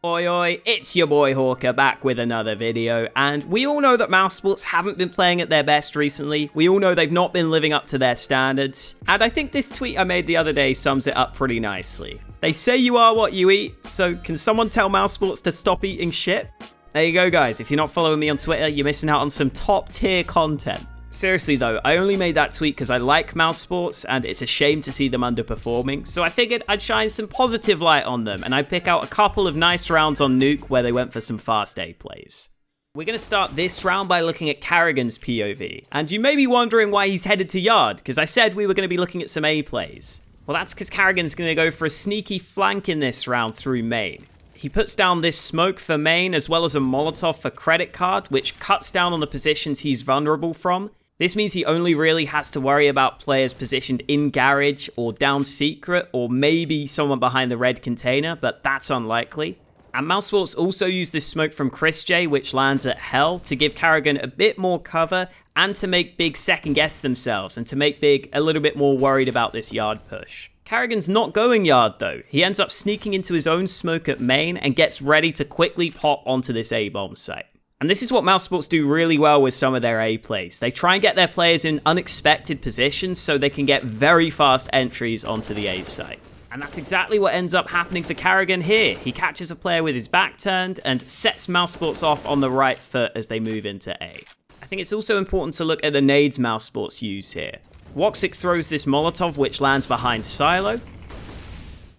Oi oi, it's your boy Hawker back with another video, and we all know that Mousesports haven't been playing at their best recently. We all know they've not been living up to their standards, and I think this tweet I made the other day sums it up pretty nicely. They say you are what you eat, so can someone tell Mousesports to stop eating shit? There you go guys, if you're not following me on Twitter, you're missing out on some top tier content. Seriously though, I only made that tweet because I like Mousesports and it's a shame to see them underperforming, so I figured I'd shine some positive light on them and I'd pick out a couple of nice rounds on Nuke where they went for some fast A plays. We're going to start this round by looking at Karrigan's POV, and you may be wondering why he's headed to Yard, because I said we were going to be looking at some A plays. Well, that's because Karrigan's going to go for a sneaky flank in this round through main. He puts down this smoke for main as well as a Molotov for credit card, which cuts down on the positions he's vulnerable from. This means he only really has to worry about players positioned in garage or down secret or maybe someone behind the red container, but that's unlikely. And Mousesports also use this smoke from Chris J, which lands at Hell, to give Karrigan a bit more cover and to make Big second guess themselves and to make Big a little bit more worried about this Yard push. Karrigan's not going Yard though. He ends up sneaking into his own smoke at main and gets ready to quickly pop onto this A-bomb site. And this is what Mousesports do really well with some of their A plays. They try and get their players in unexpected positions so they can get very fast entries onto the A site. And that's exactly what ends up happening for Karrigan here. He catches a player with his back turned and sets Mousesports off on the right foot as they move into A. I think it's also important to look at the nades Mousesports use here. Woxic throws this Molotov which lands behind Silo.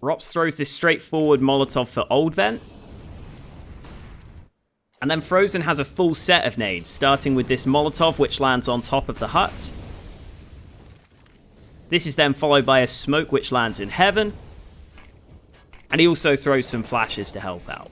Rops throws this straightforward Molotov for Old Vent. And then Frozen has a full set of nades, starting with this Molotov which lands on top of the hut. This is then followed by a smoke which lands in heaven. And he also throws some flashes to help out.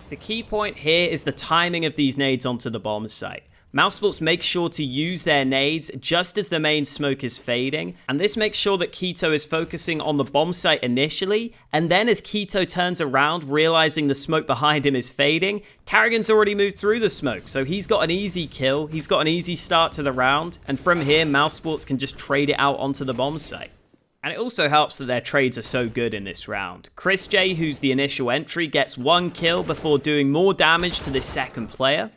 The key point here is the timing of these nades onto the bomb site. Mousesports make sure to use their nades just as the main smoke is fading, and this makes sure that Keto is focusing on the bomb site initially, and then as Keto turns around, realizing the smoke behind him is fading, Karrigan's already moved through the smoke, so he's got an easy kill, he's got an easy start to the round, and from here, Mousesports can just trade it out onto the bomb site. And it also helps that their trades are so good in this round. Chris J, who's the initial entry, gets one kill before doing more damage to this second player.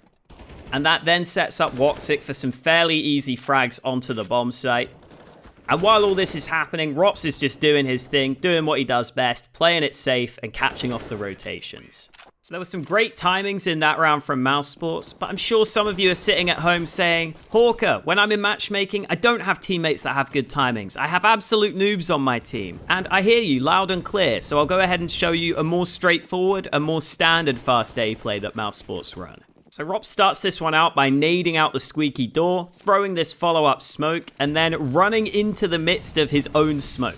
And that then sets up Woxic for some fairly easy frags onto the bomb site. And while all this is happening, Rops is just doing his thing, doing what he does best, playing it safe and catching off the rotations. So there were some great timings in that round from Mousesports, but I'm sure some of you are sitting at home saying, Hawker, when I'm in matchmaking, I don't have teammates that have good timings. I have absolute noobs on my team. And I hear you loud and clear, so I'll go ahead and show you a more straightforward, a more standard fast A play that Mousesports run. So Rob starts this one out by nading out the squeaky door, throwing this follow-up smoke, and then running into the midst of his own smoke.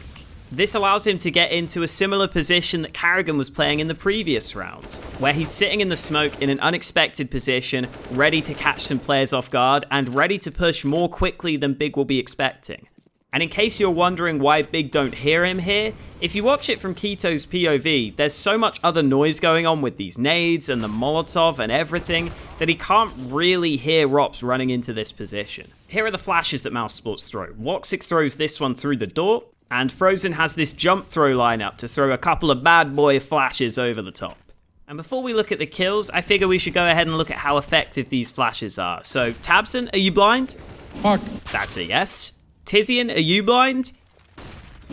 This allows him to get into a similar position that Karrigan was playing in the previous round, where he's sitting in the smoke in an unexpected position, ready to catch some players off guard, and ready to push more quickly than Big will be expecting. And in case you're wondering why Big don't hear him here, if you watch it from Keto's POV, there's so much other noise going on with these nades and the Molotov and everything that he can't really hear Rops running into this position. Here are the flashes that Mousesports throw. Woxic throws this one through the door, and Frozen has this jump throw lineup to throw a couple of bad boy flashes over the top. And before we look at the kills, I figure we should go ahead and look at how effective these flashes are. So, Tabson, are you blind? Fuck. That's a yes. Tizian, are you blind?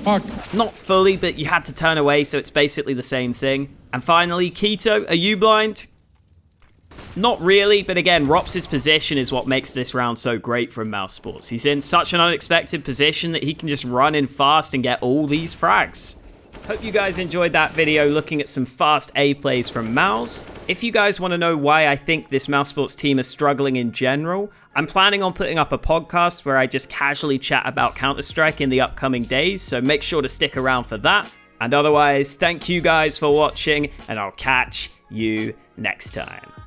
Fuck. Not fully, but you had to turn away, so it's basically the same thing. And finally, Keto, are you blind? Not really, but again, Rops' position is what makes this round so great from Mousesports. He's in such an unexpected position that he can just run in fast and get all these frags. Hope you guys enjoyed that video looking at some fast A plays from Mouz. If you guys want to know why I think this Mousesports team is struggling in general, I'm planning on putting up a podcast where I just casually chat about Counter-Strike in the upcoming days, so make sure to stick around for that. And otherwise, thank you guys for watching, and I'll catch you next time.